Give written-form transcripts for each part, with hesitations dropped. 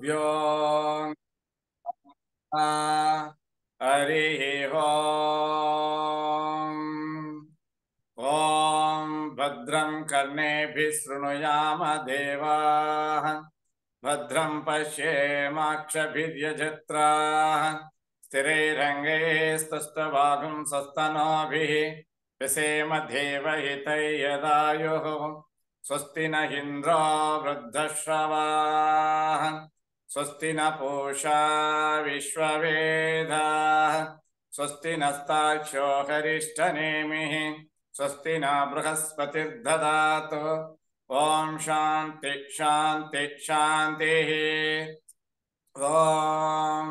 व्योम हरिः ओम्। ॐ भद्रं कर्णेभिः शृणुयाम देवाः भद्रं पश्येमाक्षभिर्यजत्राः स्थिरैरङ्गैस्तुष्टुवागुंसस्तनूभिः व्यसेम देवहितै यदायुः स्वस्ति न इन्द्रो वृद्धश्रवाः स्वस्ति न पूषा विश्ववेदाः स्वस्ति नस्ताक्षो हरिष्ठनेमिः स्वस्ति न बृहस्पतिर्दधातु ओम शांति शांति शांतिः। ओम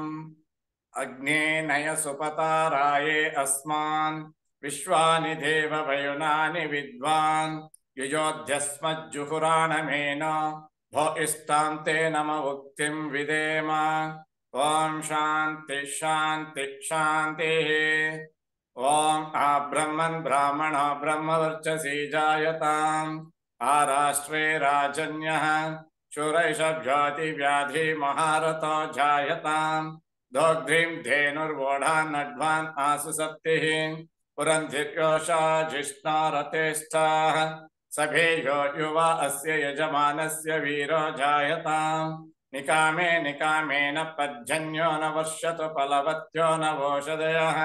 अग्नेनय सुपताराये अस्मान् विश्वानि देव वयुनानि विद्वान् युजोध्यस्मज्जुहुराणमेन भो इष्टान्ते नम उक्तिं विदेम। ओम शांति शांति शांतिः। ओम ब्रह्मन् ब्राह्मणो ब्रह्मवर्चसी जायताम् आराष्ट्रे राजन्यः शूरैषभ्योति व्याधि महारथो जायताम् दोग्ध्रीं धेनुर्वोढान्नड्वान् आसु सप्तिः पुरन्धिर्योषा जिष्णारतेष्ठाः सभेयो युवा अस्य यजमानस्य वीरो जायताम् निकामे निकामेन पज्जन्यो न वर्षतु फलवत्यो न वोषधयः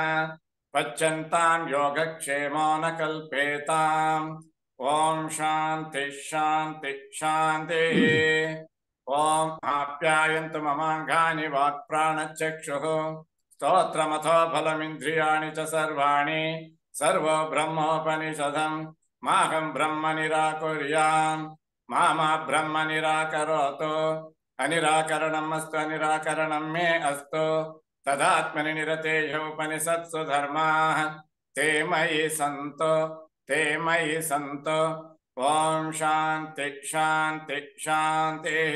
पच्यन्तां योगक्षेमो न कल्पेताम्। ओम शांति शांति शांतिः। ओम आप्यायन्तु ममाङ्गानि वाक्प्राणचक्षुः स्तोत्रमथो फलमिन्द्रियाणि च सर्वाणि सर्वो ब्रह्मोपनिषदम् माहं ब्रह्म निराकुर्याम् मा ब्रह्म निराकरोतु अनिराकरणम् अस्तु अनिराकरणं मे अस्तु तदात्मनि निरतेय उपनिषत्सु धर्माः ते मयि सन्तु ते मयि सन्तु। ओम शांति शांति शांतिः।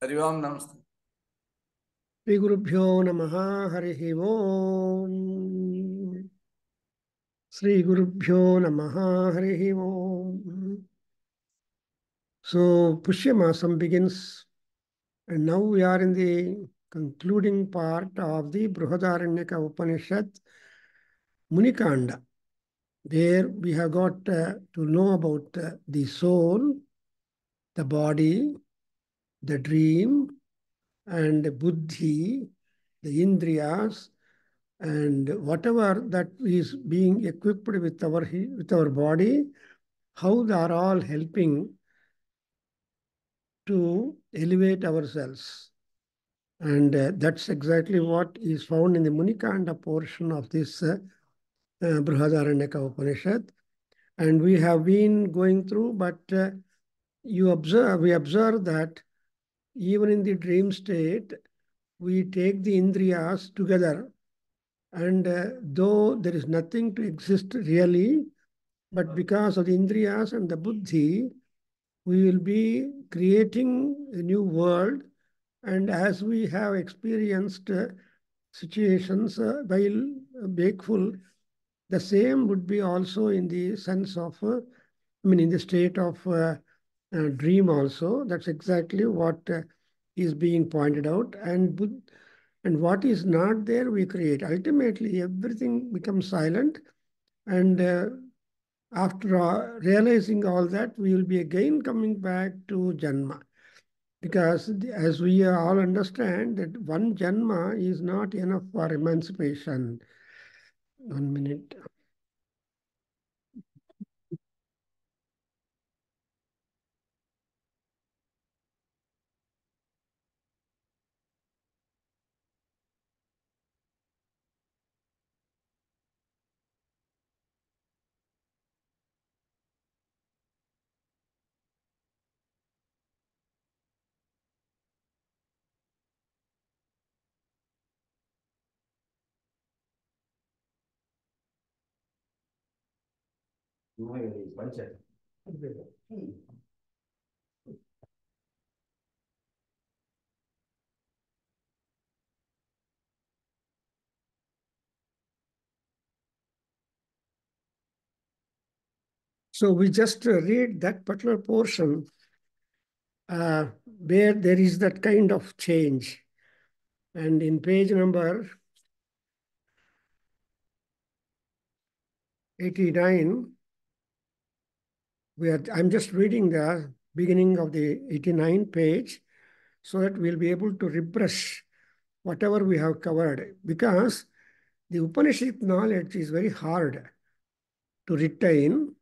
हरि ओम नमस्ते। श्री गुरुभ्यो नमः। हरिः ओम्। श्री गुरुभ्यो नमः। हरिः ओम्. So Pushyamasam begins, and now we are in the concluding part of the Brihadaranyaka Upanishad, Munikanda, where we have got to know about the soul, the body, the dream, and the buddhi, the indriyas, and whatever that is being equipped with our body, how they are all helping to elevate ourselves. And that's exactly what is found in the Munikanda portion of this Brihadaranyaka Upanishad. And we have been going through, but we observe that even in the dream state, we take the indriyas together. And though there is nothing to exist really, but because of the indriyas and the buddhi, we will be creating a new world. And as we have experienced situations while wakeful, the same would be also in the sense of, in the state of dream also. That's exactly what is being pointed out. And what is not there, we create. Ultimately, everything becomes silent. And after realizing all that, we will be again coming back to Janma. Because as we all understand that one Janma is not enough for emancipation. 1 minute. So we just read that particular portion where there is that kind of change. And in page number 89, I'm just reading the beginning of the 89 page so that we'll be able to refresh whatever we have covered, because the Upanishad knowledge is very hard to retain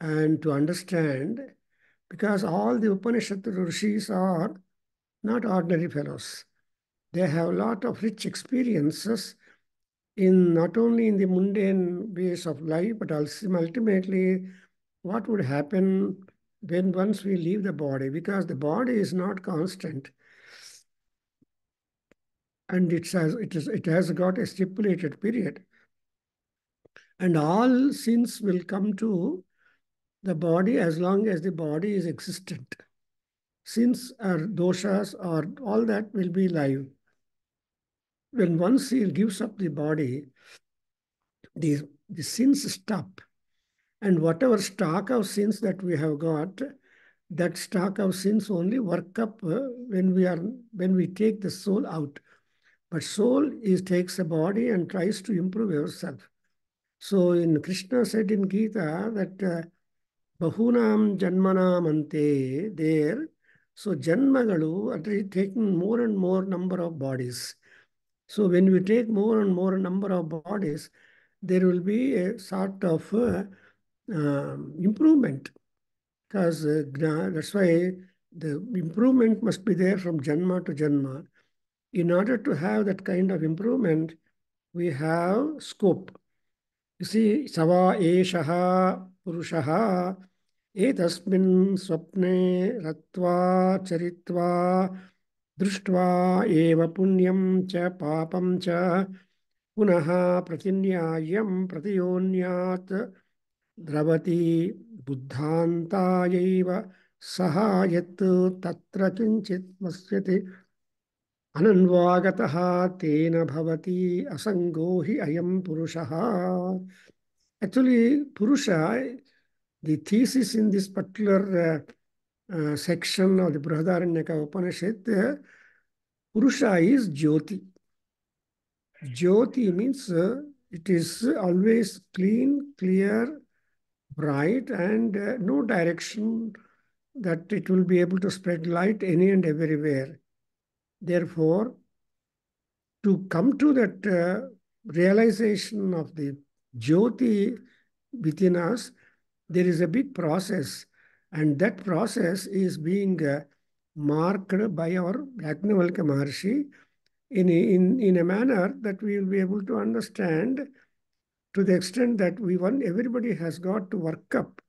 and to understand, because all the Upanishad rishis are not ordinary fellows. They have a lot of rich experiences in not only in the mundane ways of life, but also ultimately what would happen when once we leave the body, because the body is not constant, and it has got a stipulated period, and all sins will come to the body as long as the body is existent. Sins or doshas or all that will be live. When once he gives up the body, the sins stop. And whatever stock of sins that we have got, that stock of sins only work up when we take the soul out. But soul takes a body and tries to improve yourself. So in Krishna said in Gita that Bahunam Janmanam Ante, there. So Janmagalu are taking more and more number of bodies. So when we take more and more number of bodies, there will be a sort of improvement, because that's why the improvement must be there from Janma to Janma. In order to have that kind of improvement, we have scope. You see, Sava Eshaha Purushaha Etasmin Swapne Ratva Charitva Drishtva Eva Punyam Cha Papam Cha Punaha Pratinyayam Pratiyonyat Dravati Buddhantayaiva Sahayat Tatra Kinchit Vasyati Ananvagataha Tena Bhavati Asangohi Ayam Purushaha. Actually, Purusha, the thesis in this particular section of the Brihadaranyaka Upanishad, Purusha is Jyoti. Jyoti means it is always clean, clear, bright, and no direction that it will be able to spread light any and everywhere. Therefore, to come to that realization of the Jyoti within us, there is a big process, and that process is being marked by our Yajnavalkya Maharshi in a manner that we will be able to understand, to the extent that everybody has got to work up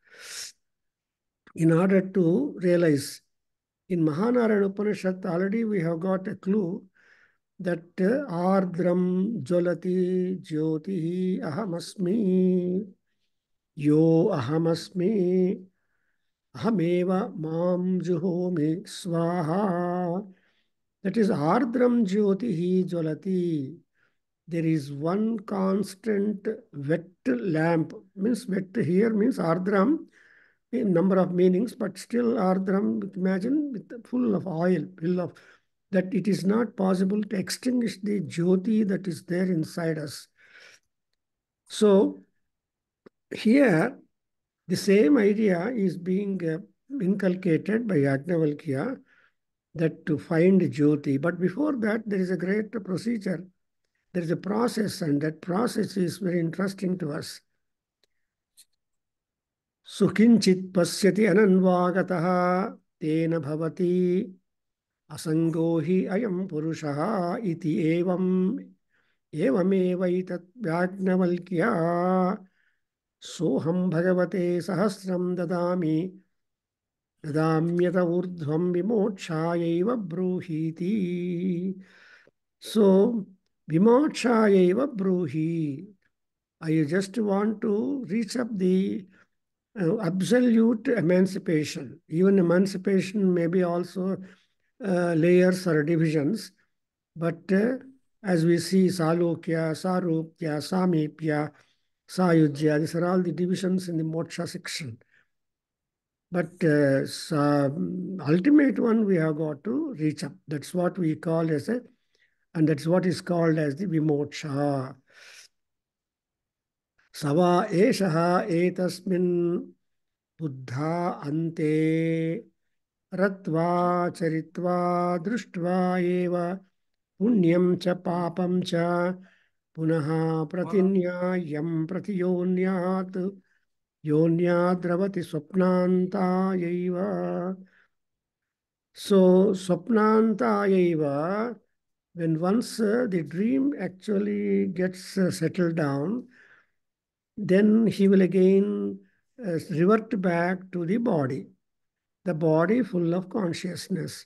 in order to realize. In Mahanarayana Upanishad, already we have got a clue that Ardram Jolati Jyoti Ahamasmi Yo Ahamasmi Ahameva Mam Juhomi Swaha. That is Ardram Jyoti Jolati. There is one constant wet lamp. Means wet here means Ardram, a number of meanings, but still Ardram, imagine, full of oil, full of that it is not possible to extinguish the Jyoti that is there inside us. So here, the same idea is being inculcated by Yajnavalkya, that to find Jyoti. But before that, there is a great procedure. There is a process, and that process is very interesting to us. Sukinchit pasyati ananvagataha tena bhavati asangohi ayam purushaha iti evamevaitat Yajnavalkya soham bhagavate sahasram dadamyata urdhvam vimokshayaiva bruhiti. So vimokshayaiva bruhi. I just want to reach up the absolute emancipation. Even emancipation may be also layers or divisions, but as we see Salokya, Sarupya, Samipya, Sayujya, these are all the divisions in the moksha section. But ultimate one we have got to reach up. That's what we call as a, and that's what is called as the vimoksha. Sava eshaha etasmin buddha ante ratva charitva društva eva punyam cha papam cha punaha pratinyayam pratiyonyat yonyadravati swapnantayaiva. So swapnantayaiva, when once the dream actually gets settled down, then he will again revert back to the body full of consciousness.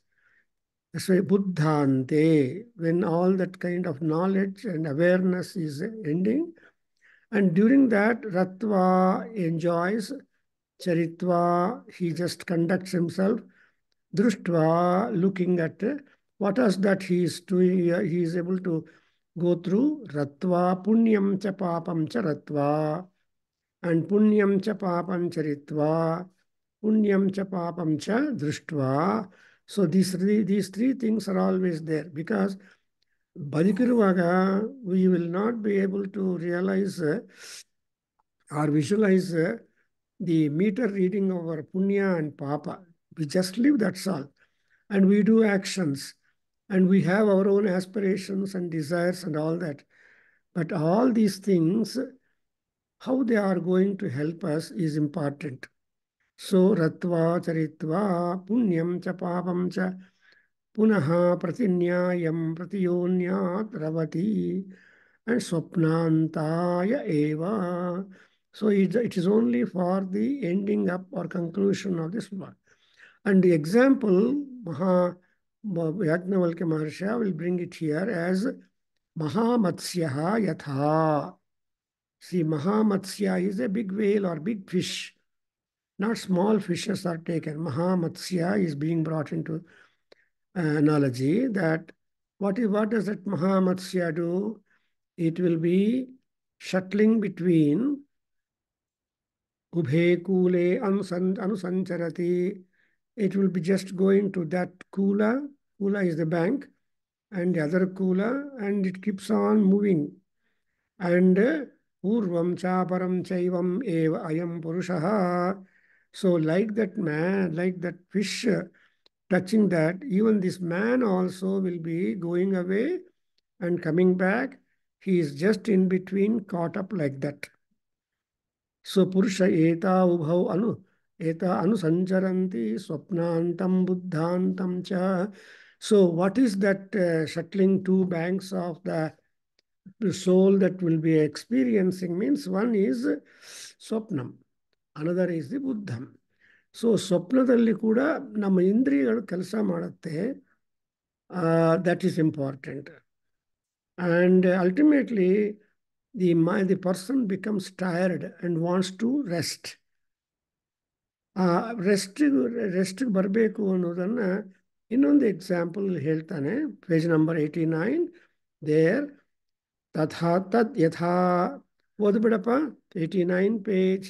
That's why buddhante, when all that kind of knowledge and awareness is ending, and during that, Ratva enjoys, Charitva, he just conducts himself, Društva, looking at what is that he is doing, he is able to go through Ratva, Punyam cha Papam cha Ratva, and Punyam cha Papam Charitva, Punyam cha Papam cha Društva. So these three things are always there, because Badikiruvaga, we will not be able to realize or visualize the meter reading of our punya and papa. We just live, that's all. And we do actions. And we have our own aspirations and desires and all that. But all these things, how they are going to help us is important. So, Ratva, Charitva, Punyam cha Papam cha Punaha Pratinyayam Pratiyonyat Ravati and Swapnantaya Eva. So it is only for the ending up or conclusion of this one. And the example, Yajnavalkya Maharsha will bring it here as Mahamatsyaha Yatha. See, Mahamatsya is a big whale or big fish. Not small fishes are taken. Mahamatsya is being brought into analogy that what does that Mahamatsya do? It will be shuttling between Ubhe Kule Anusancharati. It will be just going to that Kula. Kula is the bank, and the other Kula, and it keeps on moving. And Purvam Chaparam Chaivam Eva Ayam Purushaha. So, like that man, like that fish touching that, even this man also will be going away and coming back. He is just in between, caught up like that. So Purusha eta anusancharanti swapnantam buddhantam cha. So what is that shuttling two banks of the soul that will be experiencing means one is swapnam, another is the buddham. So ಸ್ವಪ್ನದಲ್ಲಿ ಕೂಡ ನಮ್ಮ ಇಂದ್ರಿಯಗಳು ಕೆಲಸ ಮಾಡುತ್ತೆ. That is important. And ultimately, the person becomes tired and wants to rest. Rest ಬರಬೇಕು ಅನ್ನೋದನ್ನ ಇನ್ನೊಂದು example ಹೇಳ್ತಾನೆ. Page number 89. ದೇರ್ ತಥಾ ತದ್ ಯಥಾ ಓದ್ಬಿಡಪ್ಪ. 89 ಪೇಜ್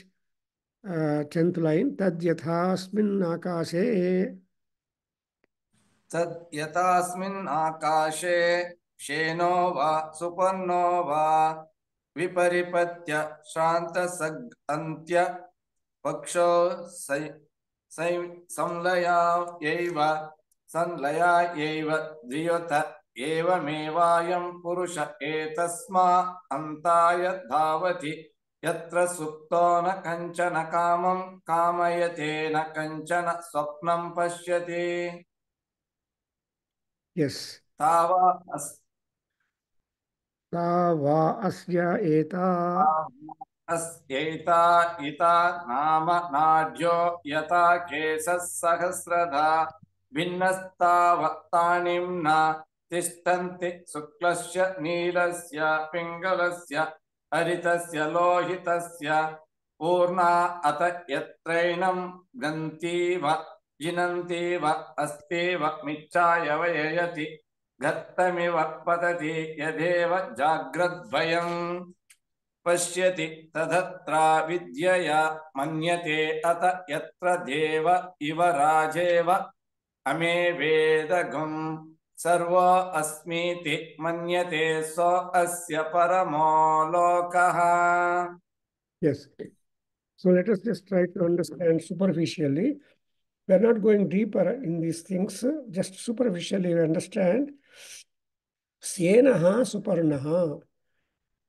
10th ಲೈನ್. ತದ್ ಯಥಾಸ್ಮಿನ್ ಆಕಾಶೇ तद् यथास्मिन् आकाशे शेनो वा सुपर्णो वा विपरिपत्य श्रान्तसग् अन्त्य पक्षो संलया एव ध्रियत एवमेवायं पुरुष एतस्मा अन्ताय धावति यत्र सुप्तो न कञ्चन कामं कामयते न कञ्चन स्वप्नं पश्यति. Yes. तावा अस्या एता अस्यैता इता नाम नाड्यो यथा केशः सहस्रधा भिन्नस्तावत्तानिम्ना तिष्ठन्ति शुक्लस्य नीलस्य पिङ्गलस्य हरितस्य लोहितस्य पूर्णा अत यत्रैनं गन्तीव जिनन्तीव अस्तीव मिच्छाय वययति गत्तमिव पतति यदेव जाग्रद्भयम्. पश्यति तदत्रा विद्यया मन्यते अत यत्र देव इव राजेव अमे वेदगुं सर्वो अस्मीति मन्यते सो अस्य परमो लोकः. Yes. So let us just try to understand superficially. We are not going deeper in these things, just superficially we understand. Syenaha Suparnaha.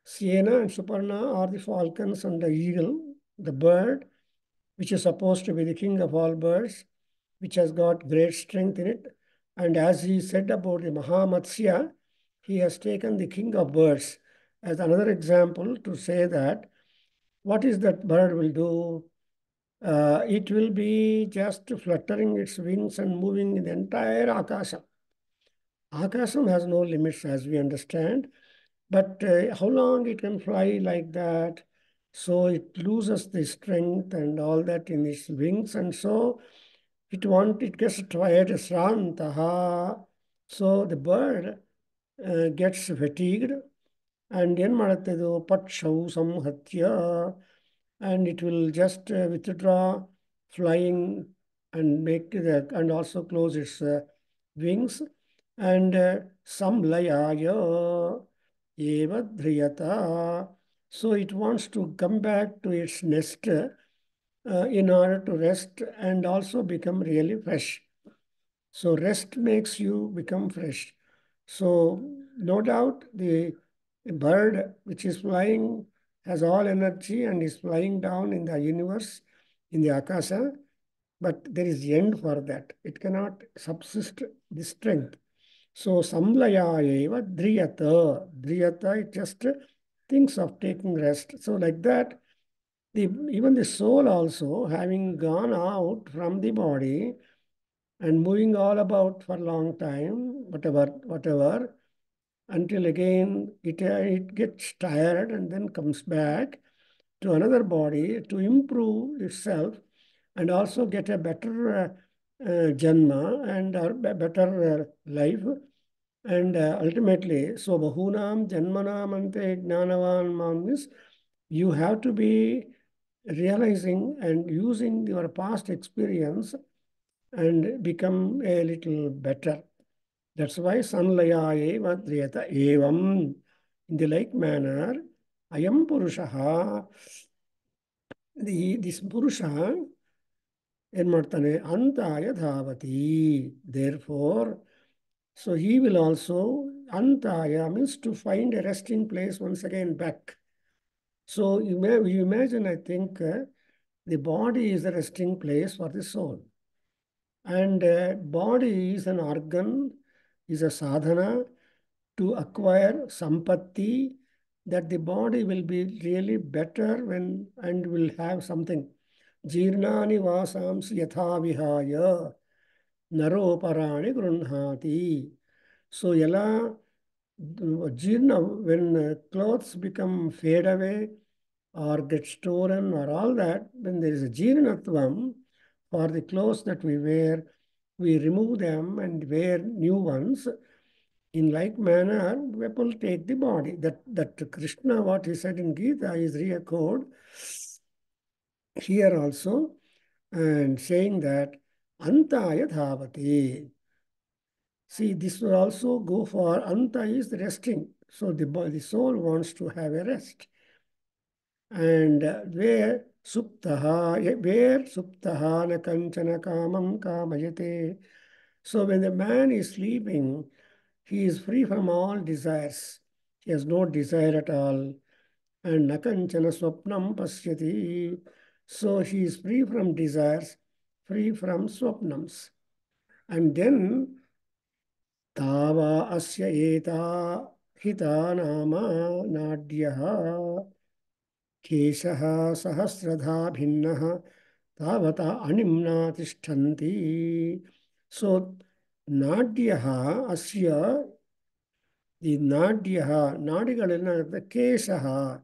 Siena and Suparna are the falcons and the eagle, the bird, which is supposed to be the king of all birds, which has got great strength in it. And as he said about the Mahamatsya, he has taken the king of birds as another example to say that what is that bird will do? It will be just fluttering its wings and moving in the entire Akasha. Akasam has no limits as we understand, but how long it can fly like that? So it loses the strength and all that in its wings, and so it gets tired, srantaha. So the bird gets fatigued, and yen madattedu patshau samhatya, and it will just withdraw flying and make the and also close its wings and samlayaya eva dhriyata. So it wants to come back to its nest in order to rest and also become really fresh. So rest makes you become fresh. So no doubt the bird which is flying has all energy and is flying down in the universe, in the Akasha, but there is end for that. It cannot subsist the strength. So samlaya eva dhriyata. Dhriyata, it just thinks of taking rest. So like that, even the soul also, having gone out from the body and moving all about for a long time, whatever, until again it gets tired and then comes back to another body to improve itself and also get a better janma and a better life. And ultimately, so bahunam janmanam ante gnanavan man means you have to be realizing and using your past experience and become a little better. That's why sanlaya eva driyata evam. In the like manner, ayam purushaha, this purusha ಏನ್ ಮಾಡ್ತಾನೆ ಅಂತಾಯ ಧಾವತಿ. Therefore, so he will also antaya means to find a resting place once again back. So you imagine, I think, the body is a resting place for the soul. And body is an organ, is a sadhana to acquire sampatti, that the body will be really better when and will have something. Jirnani vasams yatha vihaya naroparani grunhati. So yala jirna, when clothes become fade away or get stolen or all that, when there is a jirnatvam for the clothes that we wear, we remove them and wear new ones. In like manner, people take the body. That Krishna, what he said in Gita, is re-echoed here also, and saying that Antaya Dhavati. See, this will also go for Anta is resting. So the soul wants to have a rest. And where suptaha na kanchana kamam kamayate. So when the man is sleeping, he is free from all desires. He has no desire at all. And nakanchana swapnam pasyati. So he is free from desires, free from swapnams. And then tava asya eta hita nama nadyaha keshaha sahasradha bhinnaha tavata animna tishtanti. So nadyaha asya, the nadyaha, nadigalena, keshaha,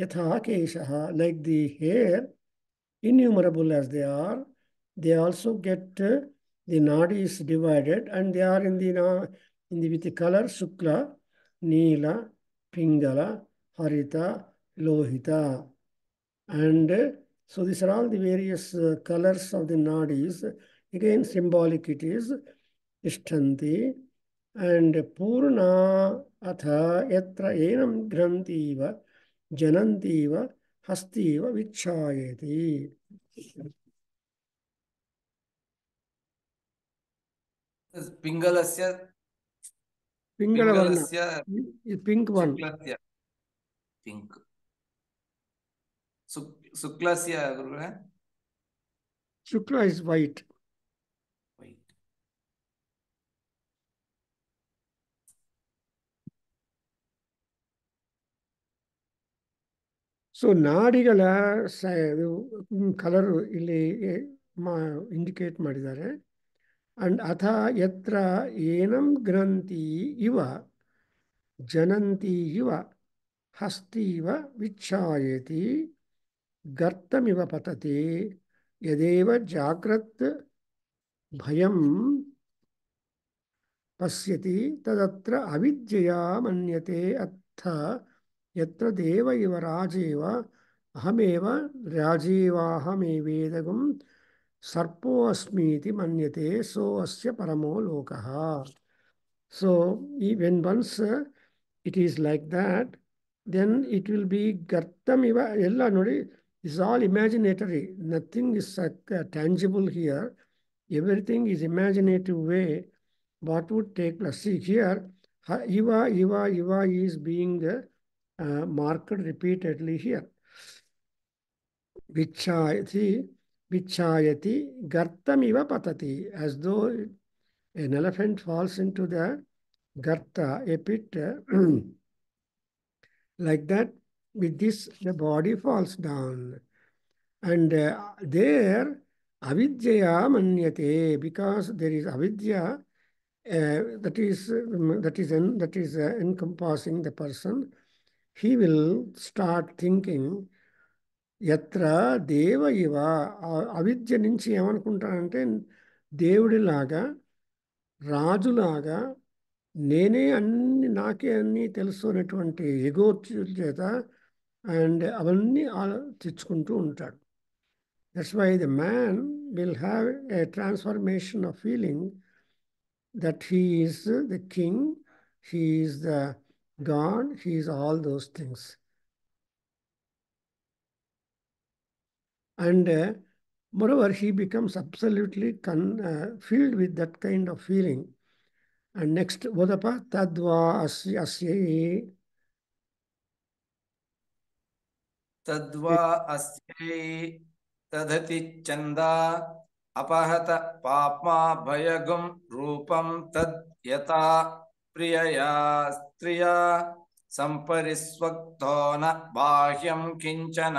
yatha keshaha, like the hair, innumerable as they also get the nadi is divided, and they are in the with the color shukla, neela, pingala, harita, lohita. And so these are all the various colors of the nadis. Again, symbolic it is. Ishtanti. And purna atha yatra enam grantiva janantiva hastiva vichayati. पिङ्गलस्य Pingala varna. पिङ्गलस्य Pink one. शुक्लस्य pink शुक्लस्य गुरुः Shukla is white. So ನಾಡಿಗಳ colour ಇಲ್ಲಿ indicate ಮಾಡಿದ್ದಾರೆ. And ಅಥ ಯತ್ರ ಏನಂ ಗ್ರಂಥಿ ಇವ ಜನಂತಿ ಇವ ಹಸ್ತೀವ ವಿಚ್ಛಾಯತಿ ಗರ್ತಮಿವ ಪತತಿ ಯದೇವ ಜಾಗ್ರತ್ ಭಯಂ ಪಶ್ಯತಿ ತದತ್ರ ಅವಿದ್ಯೆಯ ಮನ್ಯತೆ ಅರ್ಥ ಯತ್ರ ದೇವ ಇವ ರಾಜೇವ ಅಹಮೇವ ರಾಜೇವಾಹಮೇವೇದಗಂ ಸರ್ಪೋ ಅಸ್ಮೀತಿ ಮನ್ಯತೆ ಸೋ ಅಸ್ಯ ಪರಮೋ ಲೋಕಃ. So when once it is like that, then it will be ಗರ್ತಮಿವ. ಎಲ್ಲ ನೋಡಿ, is all imaginatory. Nothing is tangible here. Everything is imaginative way. What would take place? See here, Iva is being marked repeatedly here. Vichayati gartamiva patati, as though an elephant falls into the garta, a pit. Like that, with this, the body falls down. And there, avidya manyate, because there is avidya, that is encompassing the person. He will start thinking, yatra deva iva. అవిద్య నుంచి ఏమనుకుంటాడంటే దేవుడిలాగా, రాజులాగా, నేనే అన్ని, నాకే అన్ని తెలుసు అనేటువంటి ఎగో చేత and అవన్నీ తెచ్చుకుంటూ ఉంటాడు. That's why the man will have a transformation of feeling that he is the king, he is the God, he is all those things. And moreover, he becomes absolutely filled with that kind of feeling. And next, Vodapa Tadva Asya तद्वा अस्यै तदति चन्दा अपहत पाप्मा भयगुं रूपं तद् यथा प्रियया स्त्रिया सम्परिस्वक्तो न बाह्यं किञ्चन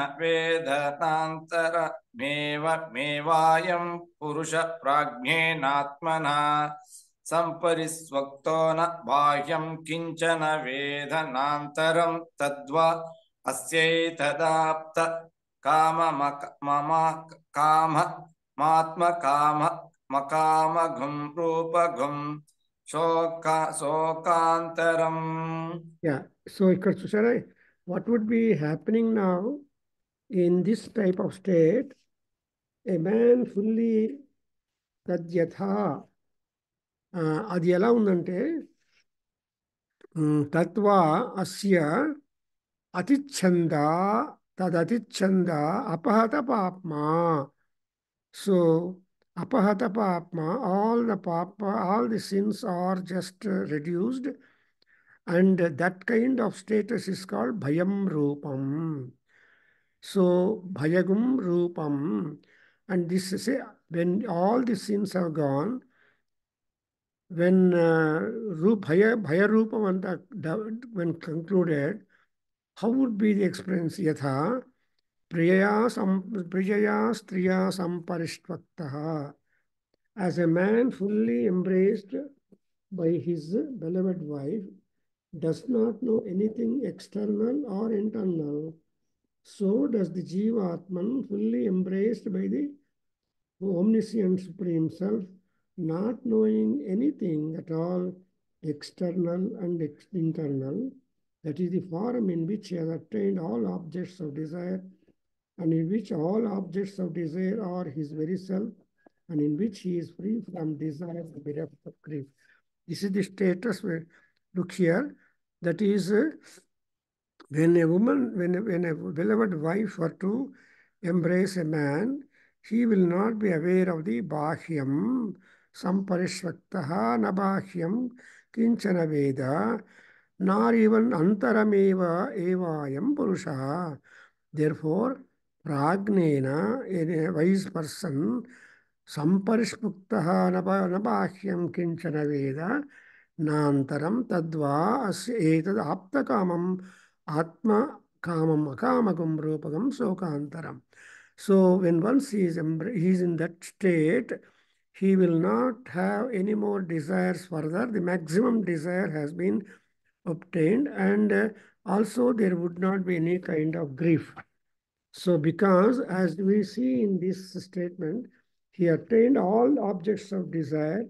मेवायं पुरुष प्राज्ञेनात्मना सम्परिस्वक्तो न बाह्यं किञ्चन वेदनान्तरं तद्वा अस्यैतदाप्त काममात्मकामघुं रूपघुं शोकान्तरम्. Yeah, so what would be happening now in this type of state? A man fully tadyatha, అది ఎలా ఉందంటే తత్వా అస్య అతిచ్ఛంద తదతిచ్ఛంద అపహత పాప్మా. So apahata papma, all the sins are just reduced, and that kind of status is called bhayam rupam. So bhayagum rupam, and this is when all the sins have gone, when bhaya rupam when concluded, how would be the experience? Yatha priyaya striya samparishtvaktaha, as a man fully embraced by his beloved wife does not know anything external or internal, so does the Jivatman fully embraced by the omniscient Supreme Self, not knowing anything at all external and internal, That is the form in which he has attained all objects of desire, and in which all objects of desire are his very self, and in which he is free from desire and bereft of grief. This is the status where, look here, that is when a woman, when a beloved wife were to embrace a man, he will not be aware of the bahyam, samparishvaktaha na bahyam kinchana veda, nor even antarameva evayam purusha. Therefore, pragnena, a wise person, samparishmuktaha na bahyam kinchana veda, nantaram tadva asya etad aptakamam atma kamam akamagam rupagam sokantaram. So when once he is in that state, he will not have any more desires further. The maximum desire has been obtained, and also there would not be any kind of grief. So because as we see in this statement, he attained all objects of desire,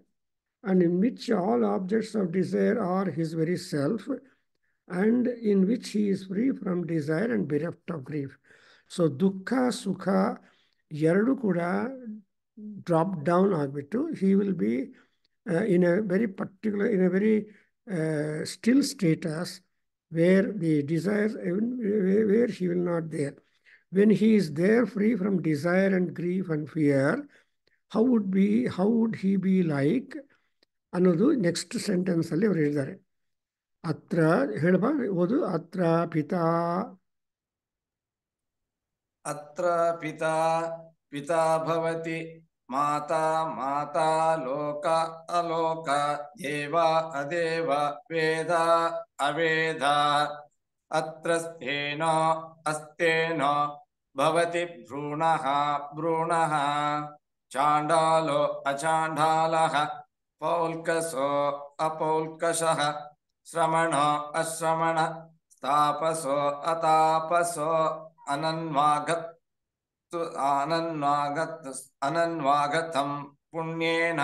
and in which all objects of desire are his very self, and in which he is free from desire and bereft of grief. So dukkha, sukha, ಎರಡು ಕೂಡ drop down ಆಗ್ಬಿಟ್ಟು he will be in a very particular, in a very still status where the desires, where he will not there. When he is there free from desire and grief and fear, how would he be like ಅನ್ನೋದು next sentence ಅಲ್ಲಿ ಅವರು ಹೇಳಿದ್ದಾರೆ. ಅತ್ರ ಹೇಳಬ ಓದು. ಅತ್ರ ಪಿತಾ ಅತ್ರ ಪಿತಾ ಪಿತಾ ಭವತಿ, ಮಾತಾ ಮಾತಾ, ಲೋಕ ಅಲೋಕ, ದೇವ ಅದೇವ, ವೇದ ಅವೇದ. ಅತ್ರ ಸ್ಥೇನೋ ಅಸ್ತೇನೋ ಭವತಿ, ಭ್ರೂಣಃ ಭ್ರೂಣಃ, ಚಾಂಡಾಲೋ ಅಚಾಂಡಾಲಃ, ಪೌಲ್ಕಸೋ ಅಪೌಲ್ಕಷಃ, ಶ್ರಮಣೋ ಅಶ್ರಮಣ, ತಾಪಸೋ ಅತಾಪಸೋ, ಅನನ್ವಾಗತಂ ಪುಣ್ಯೇನ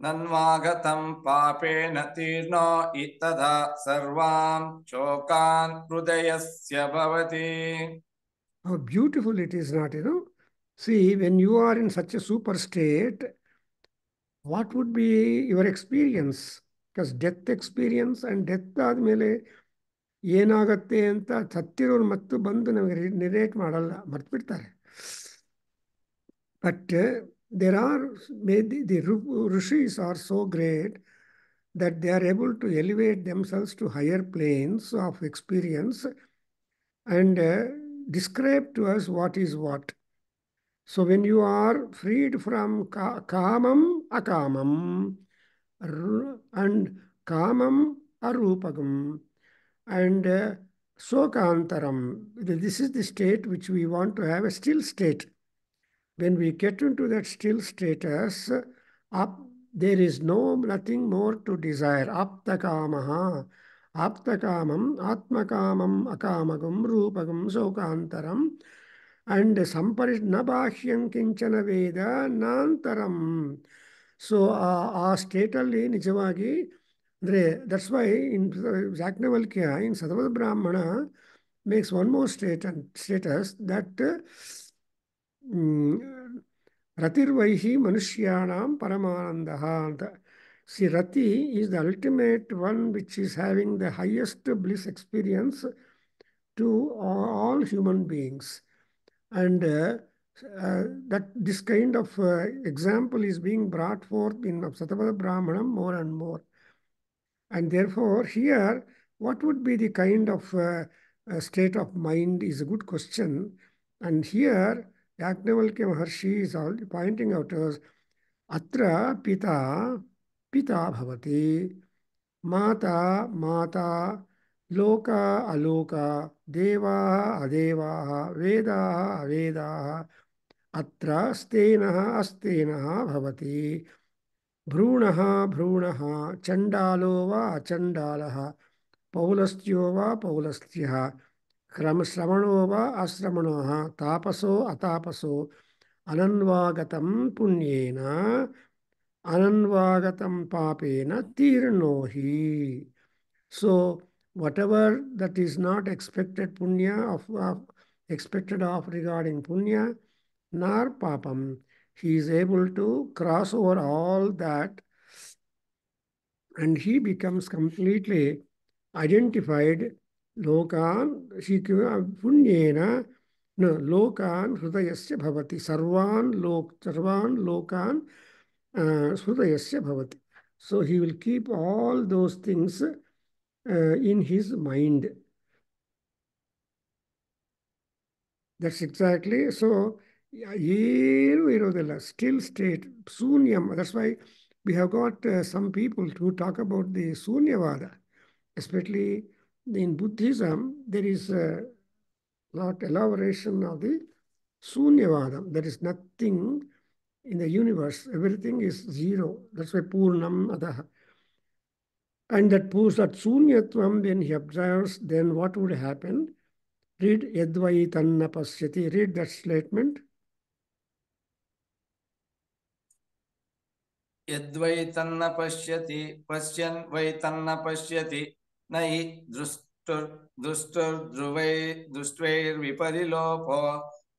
ನನ್ವಾಗತಂ ಪಾಪೇನ ತೀರ್ಣೋ ಇತ್ತದಾ ಸರ್ವಾನ್ ಶೋಕಾನ್ ಹೃದಯಸ್ಯ ಭವತಿ. How beautiful it is, not, See, when you are in such a super state, what would be your experience? Because death experience and death ಆದಮೇಲೆ ಏನಾಗತ್ತೆ ಅಂತ ಸತ್ತಿರೋರು ಮತ್ತು ಬಂದು ನಮಗೆ ನಿರೇಟ್ ಮಾಡಲ್ಲ, ಮರ್ತ್ಬಿಡ್ತಾರೆ. But there are, the rishis are so great that they are able to elevate themselves to higher planes of experience and describe to us what is what. So when you are freed from kamam akamam and kamam arupagam and sokantaram, this is the state which we want to have, a still state. When we get into that still status, there is nothing more to desire. Aptakamaha, aptakamam, atmakamam, akamagam, rupagam, sokantaram, and samparish nabashyam kinchana veda nantaram. So ಆ ಸ್ಟೇಟಲ್ಲಿ ನಿಜವಾಗಿ ಅಂದರೆ that's why in Yajnavalkya in Shatapatha Brahmana makes one more states that ರತಿರ್ವೈಹಿ ಮನುಷ್ಯಾಣಾಂ ಪರಮಾನಂದಃ ಅಂತ. See, Rati is the ultimate one which is having the highest bliss experience to all human beings. And that this kind of example is being brought forth in Satapatha Brahmanam more and more. And therefore, here, what would be the kind of state of mind is a good question. And here, Yajnavalkya Maharshi is already pointing out to us, Atra Pita, Pita Bhavati, Mata, Mata, Loka, Aloka, Deva, Adeva, Veda, Aveda, Atra Stenaha, Astenaha Bhavati, Bhrunaha, Bhrunaha, Chandalo va Achandalaha, Paulastyo va Paulastyaha, Shramano va Asramanoha, Tapaso Atapaso, Ananvagatam Punyena, Ananvagatam Papena Tirnohi. So whatever that is not expected punya expected of regarding punya nor papam, he is able to cross over all that, and he becomes completely identified. Lokan punyena no lokan hrudayasya bhavati, sarvan lokan hrudayasya bhavati. So he will keep all those things in his mind. That's exactly. So, still state, Sunyam. That's why we have got some people who talk about the Sunyavada. Especially in Buddhism, there is a lot elaboration of the Sunyavada. There is nothing in the universe. Everything is zero. That's why Purnam Adaha. And that proves that Sunyatvam, when he observes, then what would happen? Read Yadvai Tanna Pasyati. Read that statement. यद्वै तन्न पश्यति पश्यन् वै तन्न पश्यति न हि दृष्टुर्ध्रुवैर्विपरिलोपो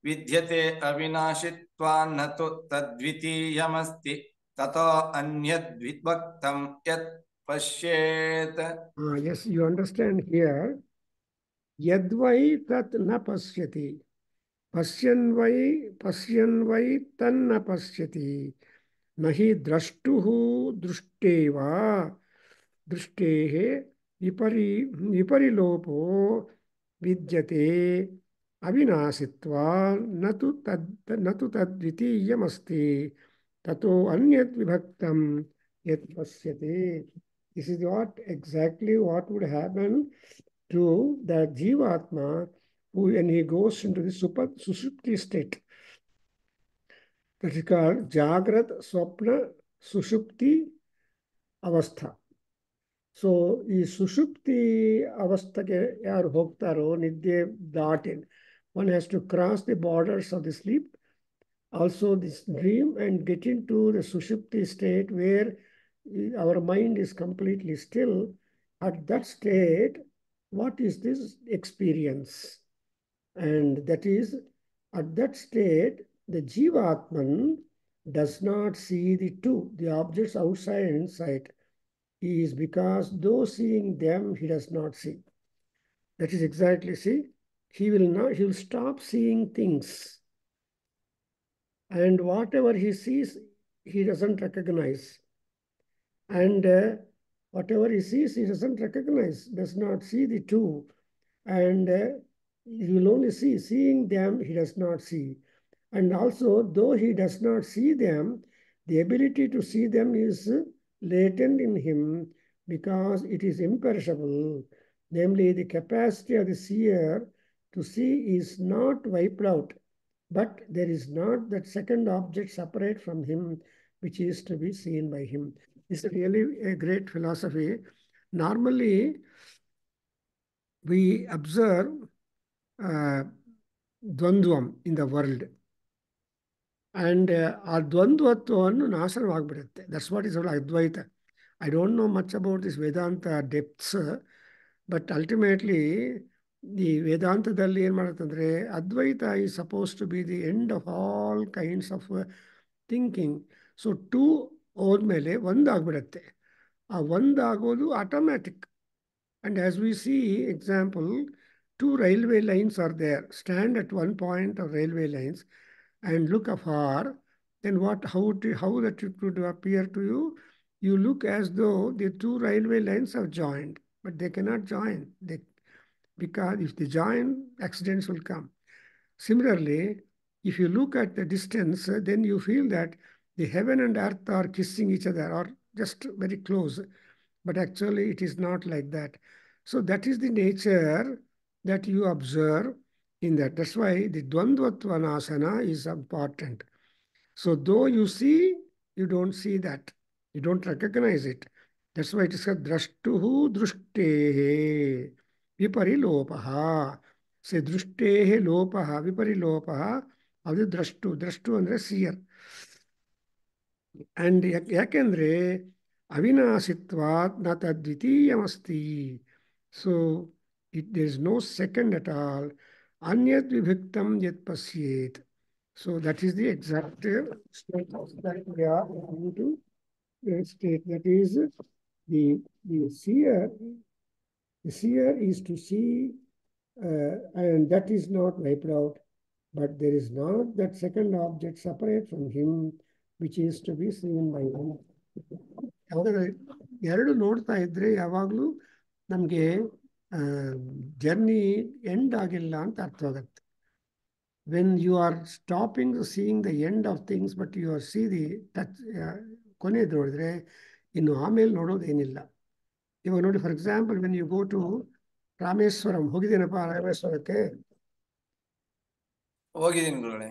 विद्यते अविनाशित्वान्न तु तद्वितीयमस्ति ततो अन्यद्विभक्तं यत् पश्येत्. Yes, you understand here. Yadvai tat na pasyati. Pasyan vai tan na pasyati. Nahi drashtuhu drishteva. Drishtehe viparilopo vidyate avinasitva natu tadvitiyamasti tato anyat vibhaktam yat pasyate. This is exactly what would happen to the Jivatma when he goes into the Sushupti state. That is called Jagrat Swapna Sushupti Avastha. So, ಈ ಸುಷುಪ್ತಿ ಅವಸ್ಥೆಗೆ ಯಾರು ಹೋಗ್ತಾರೋ ನಿದ್ದೆ ದಾಟಿ, one has to cross the borders of the sleep, also this dream, and get into the sushupti state where our mind is completely still. At that state, what is this experience? And that is, at that state, the Jivatman does not see the two, the objects outside and inside. Is because though seeing them, he does not see. That is exactly, see, he will stop seeing things. And whatever he sees, he doesn't recognize. And whatever he sees, he doesn't recognize, does not see the two. And he will only see. Seeing them, he does not see. And also, though he does not see them, the ability to see them is latent in him because it is imperishable. Namely, the capacity of the seer to see is not wiped out, but there is not that second object separate from him, which is to be seen by him. This is really a great philosophy. Normally, we observe ದ್ವಂದ್ವಂ in the world. And ಆ ದ್ವಂದ್ವತ್ವವನ್ನು ನಾಶನವಾಗ್ಬಿಡುತ್ತೆ. That's what is called Advaita. I don't know much about this Vedanta depths, but ultimately the ವೇದಾಂತದಲ್ಲಿ ಏನು ಮಾಡುತ್ತಂದ್ರೆ ಅದ್ವೈತ is supposed to be the end of all kinds of thinking. So two ಹೋದ್ಮೇಲೆ ಒಂದಾಗ್ಬಿಡುತ್ತೆ. ಆ ಒಂದಾಗೋದು automatic. And as we see, example, two railway lines are there. Stand at one point of railway lines and look afar. Then how that it would appear to you? You look as though the two railway lines have joined, but they cannot join. Because if they join, accidents will come. Similarly, if you look at the distance, then you feel that the heaven and earth are kissing each other or just very close. But actually, it is not like that. So that is the nature that you observe in that. That's why the Dvandvatvanasana is important. So though you see, you don't see that. You don't recognize it. That's why it is called Drashtuhu Druhtehe Viparilopaha. Say Druhtehe Lopaha Viparilopaha of the Drashtu. Drashtu andre seer. And yakendre ಅವಿನಾಶಿತ್ವಾತ್ ನ ತದ್ವಿತೀಯಮಸ್ತಿ. So there is no second at all. Anyat vibhaktam yat pasyet. So that is the exact state that we are going to state. That is the seer. The seer is to see, and that is not wiped out. But there is not that second object separate from him, which is to be seen by him. ಯಾವಾಗ ಎರಡು ನೋಡ್ತಾ ಇದ್ರೆ ಯಾವಾಗಲೂ ನಮಗೆ journey end ಆಗಿಲ್ಲ ಅಂತ ಅರ್ಥವಾಗತ್ತೆ. When you are stopping seeing the end of things but you are see the touch ಕೊನೆದು ನೋಡಿದ್ರೆ ಇನ್ನು ಆಮೇಲೆ ನೋಡೋದೇನಿಲ್ಲ. ಇವಾಗ ನೋಡಿ, for example when you go to Rameswaram, ಹೋಗಿದ್ದೇನಪ್ಪ ರಾಮೇಶ್ವರಕ್ಕೆ? ಹೋಗಿದ್ದೀನಿ ಗುರುಗಳೇ.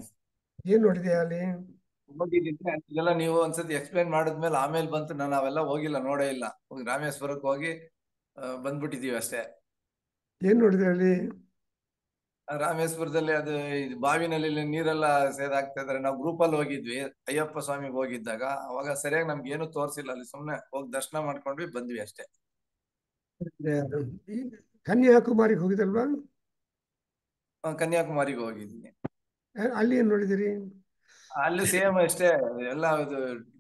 ಏನ್ ನೋಡಿದೆ ಅಲ್ಲಿ? ಹೋಗಿದ್ದೀನಿ. ಇದೆಲ್ಲ ನೀವು ಒಂದ್ಸತಿ ಎಕ್ಸ್ಪ್ಲೈನ್ ಮಾಡಿದ್ಮೇಲೆ ಆಮೇಲೆ ಬಂತು, ನಾನು ಅವೆಲ್ಲ ಹೋಗಿಲ್ಲ, ನೋಡೇ ಇಲ್ಲ. ಹೋಗಿ ರಾಮೇಶ್ವರಕ್ಕೆ ಹೋಗಿ ಬಂದ್ಬಿಟ್ಟಿದೀವಿ ಅಷ್ಟೇ. ಏನ್ ನೋಡಿದೆ ಅಲ್ಲಿ? ರಾಮೇಶ್ವರದಲ್ಲಿ ಅದು ಬಾವಿನಲ್ಲಿ ನೀರೆಲ್ಲ ಸೇದಾಗ್ತಾ ಇದಾರೆ. ನಾವು ಗ್ರೂಪ್ ಅಲ್ಲಿ ಹೋಗಿದ್ವಿ ಅಯ್ಯಪ್ಪ ಸ್ವಾಮಿಗೆ ಹೋಗಿದ್ದಾಗ. ಅವಾಗ ಸರಿಯಾಗಿ ನಮ್ಗೆ ಏನು ತೋರ್ಸಿಲ್ಲ, ಅಲ್ಲಿ ಸುಮ್ನೆ ಹೋಗಿ ದರ್ಶನ ಮಾಡ್ಕೊಂಡ್ವಿ, ಬಂದ್ವಿ ಅಷ್ಟೇ. ಕನ್ಯಾಕುಮಾರಿಗೆ ಹೋಗಿದಲ್ವಾ? ಕನ್ಯಾಕುಮಾರಿಗೆ ಹೋಗಿದ್ದೀನಿ. ಅಲ್ಲಿ ಏನ್ ನೋಡಿದಿರಿ? ಅಲ್ಲಿ ಸೇಮ್ ಅಷ್ಟೇ, ಎಲ್ಲ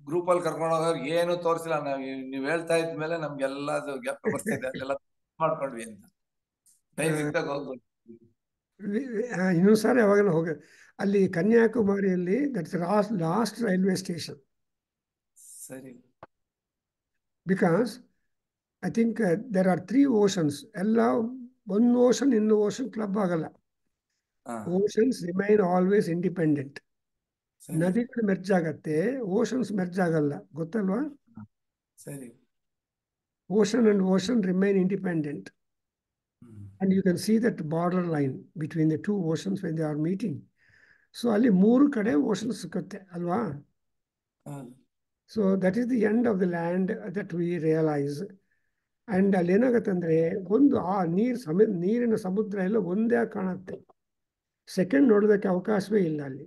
ಗ್ರೂಪ್ ಅಲ್ಲಿ ಕರ್ಕೊಂಡು ಹೋಗೋರು ಏನು ತೋರ್ಸಿಲ್ಲ. ನೀವ್ ಹೇಳ್ತಾ ಇದ್ಮೇಲೆ ನಮ್ಗೆಲ್ಲ ಜ್ಞಾಪಕ ಬರ್ತಾ ಇದೆ, ಅಲ್ಲೆಲ್ಲ ಮಾಡ್ಕೊಂಡ್ವಿ ಅಂತ. ಟೈಮ್ ಸಿಕ್ತಾಗ ಹೋಗ್ಬೋದು. ಇನ್ನೊಂದು ಸಾರಿ ಯಾವಾಗ ಹೋಗ ಅಲ್ಲಿ ಕನ್ಯಾಕುಮಾರಿಯಲ್ಲಿ ದಟ್ಸ್ ಲಾಸ್ಟ್ ರೈಲ್ವೆ ಸ್ಟೇಷನ್. ಸರಿ. Because I think there are 3 oceans. ಎಲ್ಲ ಒಂದು ಓಷನ್ ಇನ್ನೊಂದು ಓಷನ್ ಕ್ಲಬ್ ಆಗಲ್ಲ. Oceans remain always independent. ನದಿಗಳು ಮೆರ್ಜ್ ಆಗತ್ತೆ, ಓಷನ್ಸ್ ಮೆರ್ಜ್ ಆಗಲ್ಲ, ಗೊತ್ತಲ್ವಾ? ಸರಿ. Ocean and ocean remain independent. And you can see that border line between the 2 oceans when they are meeting. So ಅಲ್ಲಿ 3 ಕಡೆ ಓಷನ್ ಸಿಕ್ಕುತ್ತೆ ಅಲ್ವಾ? So that is the end of the land that we realize. And ಅಲ್ಲಿ ಏನಾಗುತ್ತೆ ಅಂದ್ರೆ, ಒಂದು ಆ ನೀರಿನ ಸಮುದ್ರ ಎಲ್ಲ ಒಂದೇ ಕಾಣುತ್ತೆ. ಸೆಕೆಂಡ್ ನೋಡೋದಕ್ಕೆ ಅವಕಾಶವೇ ಇಲ್ಲ ಅಲ್ಲಿ.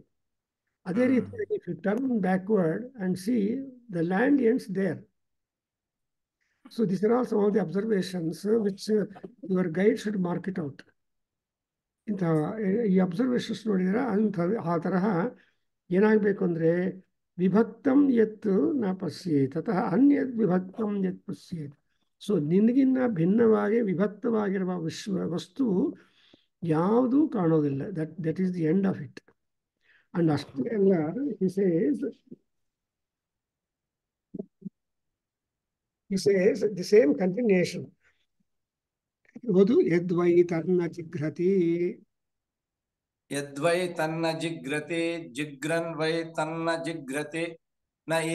ಅದೇ ರೀತಿಯಾಗಿ if you turn backward and see, the land ends there. So these are all some of the observations which your guide should mark it out. ಇಂಥ ಈ ಅಬ್ಸರ್ವೇಷನ್ಸ್ ನೋಡಿದ್ರೆ ಆ ತರಹ ಏನಾಗಬೇಕು ಅಂದರೆ, ವಿಭಕ್ತಂ ಯತ್ ನ ಪಶ್ಯೇತ್ ತತಃ ಅನ್ಯದ್ ವಿಭಕ್ತಂ ಯತ್ ಪಶ್ಯೇತ್. ಸೊ ನಿನಗಿನ್ನ ಭಿನ್ನವಾಗಿ ವಿಭಕ್ತವಾಗಿರುವ ವಸ್ತು ಯಾವುದೂ ಕಾಣೋದಿಲ್ಲ. That is the end of it. And ಅಷ್ಟೇ ಅಲ್ಲ, he says the same continuation. ಓದು, ಯದ್ವೈ ತನ್ನ ಜಿಘ್ರತಿ. ಯದ್ವೈ ತನ್ನ ಜಿಘ್ರತಿ ಜಿಘ್ರನ್ ವೈ ತನ್ನ ಜಿಘ್ರತಿ ನೈ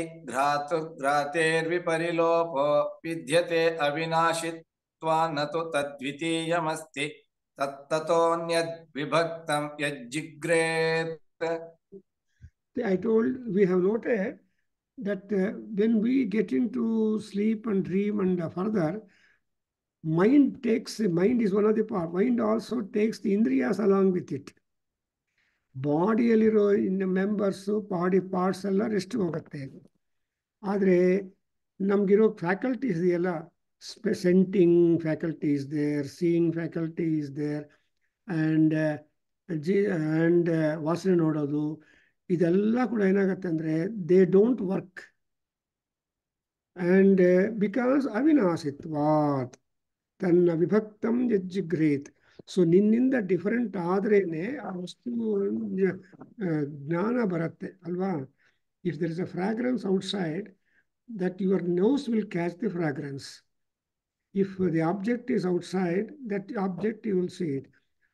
ಘ್ರಾತೇರ್ವಿಪರಿಲೋಪೋ ವಿದ್ಯತೆ ಅವಿನಾಶಿತ್ವಾ ನತು ತದ್ವಿತೀಯಮಸ್ತಿ ತತ್ತತೋನ್ಯದ್ ವಿಭಕ್ತಂ ಯಜ್ಜಿಘ್ರೇತ್. I told, we have noted that when we get into sleep and dream and further, mind is one of the part. Mind also takes the indriyas along with it. ಬಾಡಿಯಲ್ಲಿರೋ ಇನ್ನು members, body parts ಎಲ್ಲ rest ಹೋಗುತ್ತೆ. ಆದರೆ ನಮಗಿರೋ faculties ಇದೆಯಲ್ಲ, scenting faculty is there, seeing faculty is there, and ವಾಸನೆ ನೋಡೋದು, ಇದೆಲ್ಲ ಕೂಡ ಏನಾಗುತ್ತೆ ಅಂದರೆ they don't work. And because ಅವಿನಾಶಿತ್ವಾತ್ ತನ್ನ ವಿಭಕ್ತಂ ಯಜ್ಜಿಘ್ರೇತ್. ಸೊ ನಿನ್ನಿಂದ ಡಿಫರೆಂಟ್ ಆದ್ರೇನೆ ಆ ವಸ್ತು ಜ್ಞಾನ ಬರುತ್ತೆ ಅಲ್ವಾ? If there is a fragrance outside, that your nose will catch the fragrance. If the object is outside, that object you will see it.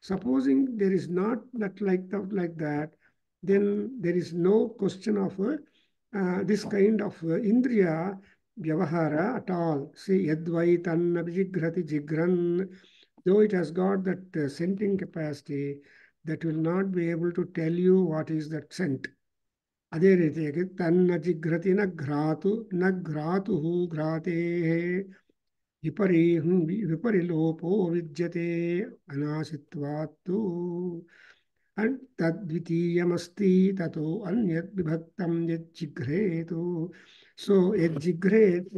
Supposing there is not that like that, then there is no question of this kind of indriya vyavahara at all. See, yadvai tanna vijigrati jigran, though it has got that scenting capacity, that will not be able to tell you what is that scent. ಅದೇ ರೀತಿಯಾಗಿ ತನ್ನ ಜಿಘ್ರತಿ ನ ಘ್ರಾತು ಘ್ರಾತೇ ವಿಪರಿಲೋಪೋ ವಿದ್ಯತೆ ಅನಾಶಿತ್ವಾತ್ತು ತದ್ವಿತೀಯಮಸ್ತಿ ತಥೋ ಅನ್ಯದ್ ವಿಭಕ್ತಂ ಯಜ್ಜಿಘ್ರೇತು. ಸೊ ಯಜ್ಜಿಘ್ರೇತ್,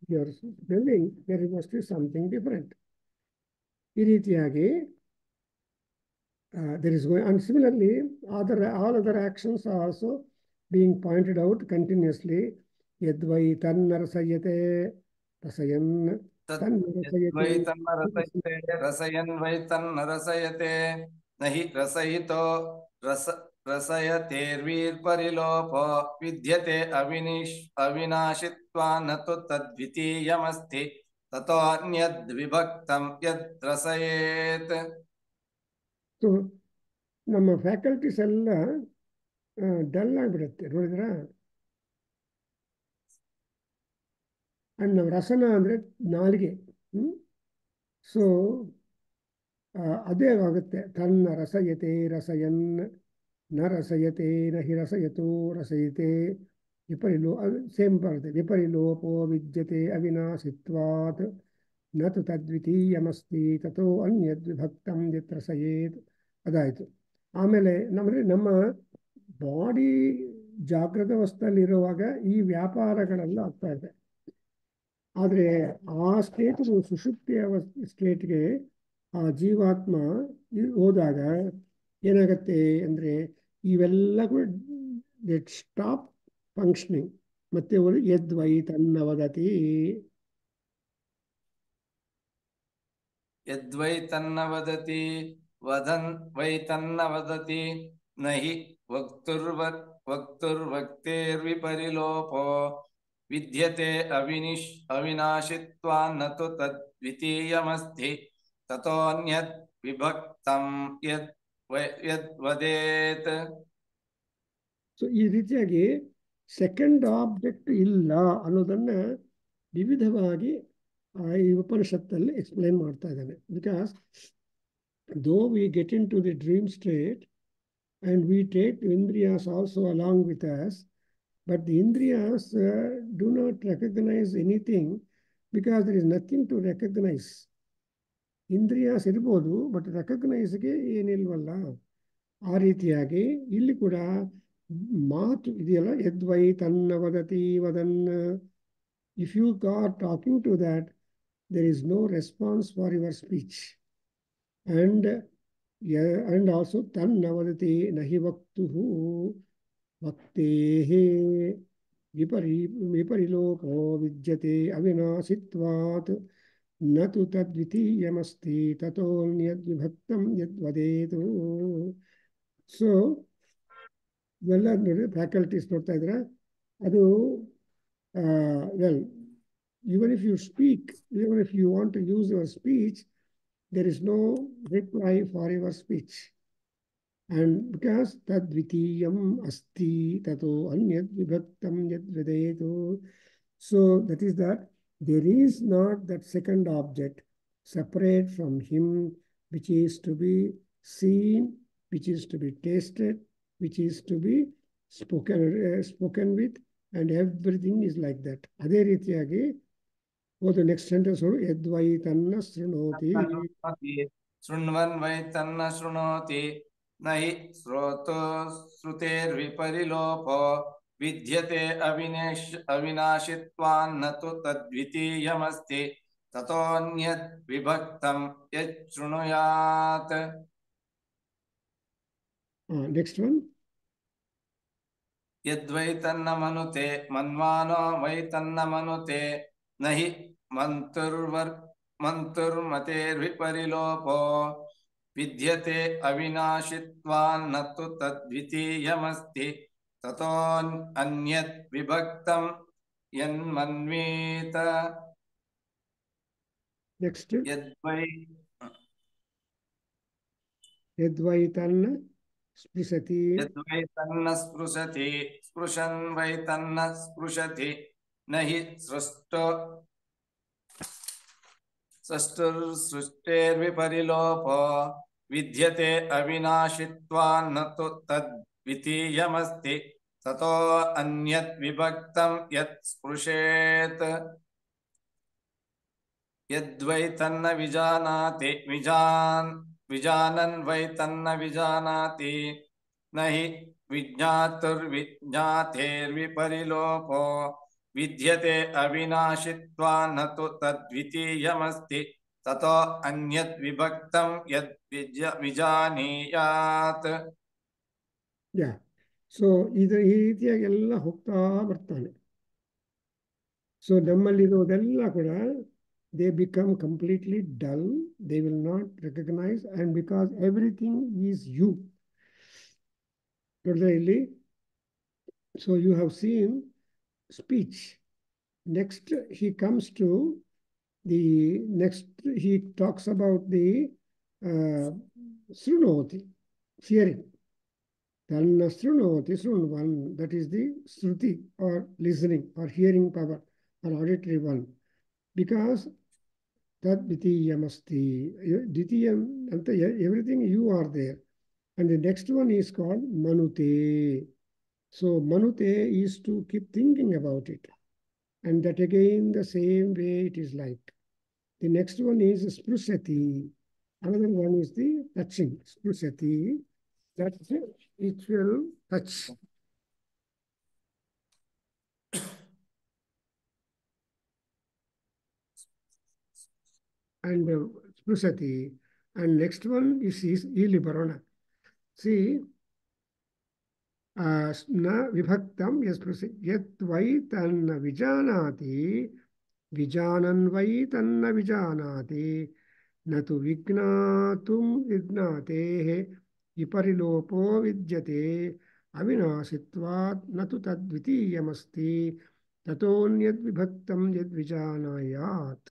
you are smelling, there must be something different. ಈ ರೀತಿಯಾಗಿ there is going, and similarly, all other actions are also being pointed out continuously. Yadvai tanna rasayate rasayan tanna why rasayate. तन्न रसयते रसयन् वै तन्न रसयते न हि रसयितो रसयतेर्वीर्परिलोपो विद्यते अविनाशित्वा न तु तद्वितीयमस्ति ततोऽन्यद्विभक्तं यद् रसयेत्. So ನಮ್ಮ ಫ್ಯಾಕಲ್ಟೀಸ್ ಎಲ್ಲ ಡಲ್ ಆಗಿಬಿಡುತ್ತೆ ನೋಡಿದ್ರ. ಅಂಡ್ ನಮ್ಮ ರಸನ ಅಂದರೆ ನಾಲಿಗೆ. ಸೊ ಅದೇ ಆಗುತ್ತೆ. ತನ್ನ ರಸಯತೆ ರಸಯನ್ ನ ರಸಯತೆ ನ ಹಿ ರಸಯತು ರಸಯತೆ ವಿಪರಿಲೋ ಸೇಮ್ ಬರುತ್ತೆ. ವಿಪರಿಲೋಪೋ ವಿದ್ಯತೆ ಅವಿನಾಶಿತ್ವಾತ್ ನ ತು ತದ್ವಿತೀಯಮಸ್ತಿ ತಥೋ ಅನ್ಯದ್ವಿಭಕ್ತಂ ಯತ್ ರಸಯೇತ್. ಅದಾಯಿತು. ಆಮೇಲೆ ನಮ್ಮ ಬಾಡಿ ಜಾಗೃತ ಅವಸ್ಥೆಯಲ್ಲಿರುವಾಗ ಈ ವ್ಯಾಪಾರಗಳೆಲ್ಲ ಆಗ್ತಾ ಇದೆ. ಆದರೆ ಆ ಸ್ಟೇಟ್ಗೆ, ಸುಷುಪ್ತಿಯ ಸ್ಟೇಟ್ಗೆ ಆ ಜೀವಾತ್ಮ ಹೋದಾಗ ಏನಾಗತ್ತೆ ಅಂದರೆ ಇವೆಲ್ಲ ಕೂಡ ಲೆಟ್ ಸ್ಟಾಪ್ ಫಂಕ್ಷನಿಂಗ್. ಮತ್ತೆ ಅವರು ಯದ್ವೈ ತನ್ನ ವದತಿ यद्वै तन्न वदति वदन् वै तन्न वदति न हि वक्तुर्वक्तेर्विपरिलोपो विद्यते अविनाशित्वान्न तु तद्वितीयमस्ति ततोऽन्यद् विभक्तं यद्वदेत्. ಸೊ ಈ ರೀತಿಯಾಗಿ ಸೆಕೆಂಡ್ ಆಬ್ಜೆಕ್ಟ್ ಇಲ್ಲ ಅನ್ನೋದನ್ನ ವಿವಿಧವಾಗಿ ಈ ಉಪನಿಷತ್ತಲ್ಲಿ ಎಕ್ಸ್ಪ್ಲೈನ್ ಮಾಡ್ತಾ ಇದ್ದಾನೆ. Because though we get into the dream state and we take indriyas also along with us, but the indriyas do not recognize anything because there is nothing to recognize. Indriyas ಇರ್ಬೋದು, but ರೆಕಗ್ನೈಸ್ಗೆ ಏನಿಲ್ವಲ್ಲ. ಆ ರೀತಿಯಾಗಿ ಇಲ್ಲಿ ಕೂಡ ಮಾತು ಇದೆಯಲ್ಲ, ಯದ್ವೈ ತನ್ನ ವದತಿ ವದನ್. If you are talking to that, there is no response for your speech. And also tanna vadati nahi vaktuhu vaktehe viparilopo vidyate avinasitvat natu tadvitiyamasti tatonyadvibhaktam yadvadetu. So ಇವೆಲ್ಲ ನೋಡಿ ಫ್ಯಾಕಲ್ಟೀಸ್ ನೋಡ್ತಾ ಇದ್ರೆ ಅದು well, even if you speak, even if you want to use your speech, there is no reply for your speech. And because tadvitiyam asti tato anyad vibhaktam yad vedetu. So that is that there is not that second object separate from him, which is to be seen, which is to be tasted, which is to be spoken with, and everything is like that. ಅದೇ ರೀತಿಯಾಗಿ the next sentence, ಯದ್ವೈ ತನ್ನ ಶೃಣೋತಿ ಶೃಣ್ವನ್ Y ತನ್ನ ಶೃಣೋತಿ ನ ಹಿ ಶ್ರುತೇರ್ವಿಪರಿಲೋಪೋ ವಿದ್ಯತೆ ಅವಿನಾಶಿತ್ವಾನ್ನ ತು ತದ್ವಿತೀಯಮಸ್ತಿ ತತೋನ್ಯದ್ ವಿಭಕ್ತಂ ಯತ್ ಶೃಣುಯಾತ್. Next one, ಯದ್ವೈ ತನ್ನ ಮನುತೆ ಮನ್ವಾನೋ Y ತನ್ನ ಮನುತೆ ನ ಹಿ ಮಂತುರ್ಮತೇರ್ವಿಪರಿಲೋಪೋ ವಿದ್ಯತೆ ಅವಿನಾಶಿತ್ವಾನ್ನ ತು ತದ್ವಿತೀಯಮಸ್ತಿ ತತೋನ್ಯದ್ ವಿಭಕ್ತಂ ಯನ್ಮನ್ವೀತ. ನೆಕ್ಸ್ಟ್, ಯದ್ವೈ ತನ್ನ ಸ್ಪೃಶತಿ ಯದ್ವೈ ತನ್ನ ಸ್ಪೃಶತಿ ಸ್ಪೃಶನ್ ವೈ ತನ್ನ ಸ್ಪೃಶತಿ ನ ಹಿ ಸೃಷ್ಟೇರ್ವಿಪರಿಲೋಪೋ ವಿದ್ಯತೆ ಅವಿನಾಶಿತ್ವಾನ್ನ ತು ತದ್ವಿತೀಯಮಸ್ತಿ ತತೋ ಅನ್ಯತ್ ವಿಭಕ್ತಂ ಯತ್ ಸ್ಪೃಶೇತ್. ಯದ್ವೈ ತನ್ನ ವಿಜಾನಾತಿ ವಿಜಾನನ್ ವೈ ತನ್ನ ವಿಜಾನಾತಿ ನ ಹಿ ವಿಜ್ಞಾತುರ್ವಿಜ್ಞಾತೇರ್ವಿಪರಿಲೋಪೋ विद्यते अविनाशित्वा न तु तद्वितीयमस्ति ततो अन्यद् विभक्तं यद् विजानीयात्. ಯಾ ಸೊ ಇದು ಈ ರೀತಿಯಾಗಿ ಎಲ್ಲ ಹೋಗ್ತಾ ಬರ್ತಾನೆ. ಸೊ ನಮ್ಮಲ್ಲಿರೋದೆಲ್ಲ ಕೂಡ they become completely dull, they will not recognize, and because everything is you. So you have seen speech. Next he comes to the next, he talks about the srunoti, hearing. Tanna srunoti srunvan, that is the shruti or listening or hearing power or auditory one. Because that ditiyamasti, ditiyam, everything you are there. And the next one is called manute. So manute is to keep thinking about it. And that again the same way it is like. The next one is sprusati. Another one is the touching. Sprusati, that it will touch. And sprusati. And next one is ilibarona. See, na vibhaktam yat vai tanna vijanati, vijanan vai tanna vijanati, na tu vignatum vignatehe viparilopo vidyate avinasitvat na tu tadvitiyamasti tatonyad vibhaktam yad vijanayat.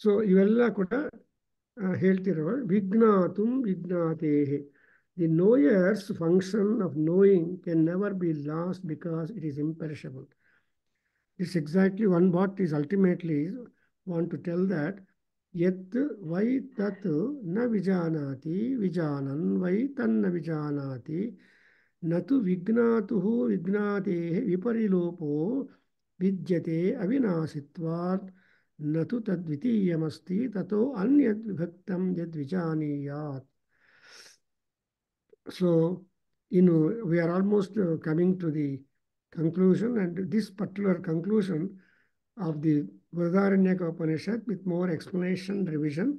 So ಇವೆಲ್ಲ ಕೂಡ ಹೇಳ್ತಿರೋ ವಿಜ್ಞಾತುಂ ವಿಜ್ಞಾತೇಹೆ. The knower's function of knowing can never be lost because it is imperishable. It's exactly what is ultimately want to tell that yat vai tat na vijanati vijanan vai tanna vijanati natu vignatuhu vignatehe viparilopo vidyate avinasitvat natu tadvitiyamasti tato anyad vibhaktam yad vijaniyat. So, we are almost coming to the conclusion, and this particular conclusion of the Brihadaranyaka Upanishad with more explanation, revision,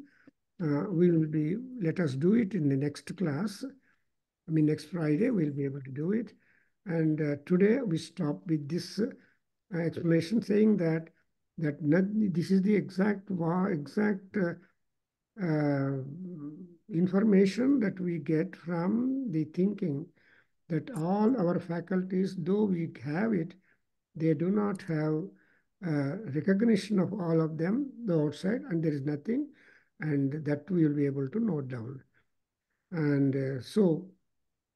let us do it in the next class. Next Friday, we'll be able to do it. And today we stop with this explanation saying that this is the exact information that we get from the thinking that all our faculties, though we have it, they do not have recognition of all of them, the outside, and there is nothing, and that we will be able to note down. And so,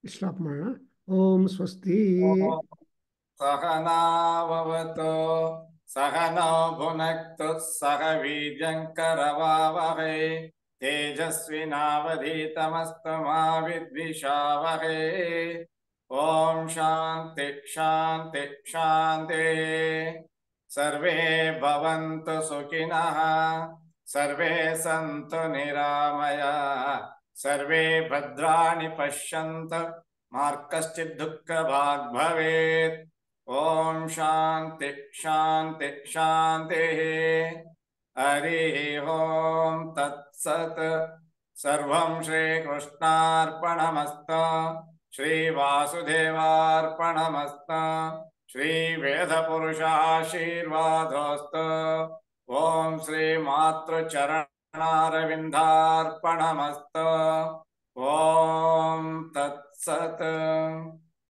stop Mara. Om Swasti. Sahana vavato sahano bhunaktu saha viryankaravavahe tejasvinavadhitamastu ma vidvishavahe. Om Shanti Shanti Shanti. Sarve bhavantu sukhinah, sarve santu niramaya, sarve bhadrani pashyantu ma kaschid dukkha bhag bhavet. Om Shanti Shanti Shanti. Hari Om Tat Sat. Sarvam Shri Krishnarpanamasta, Shri Vasudevarpanamasta, Shri Veda Purusha Ashirvadhosta. Om Shri Matra Charanaravindarpanamasta. Om Tat Sat.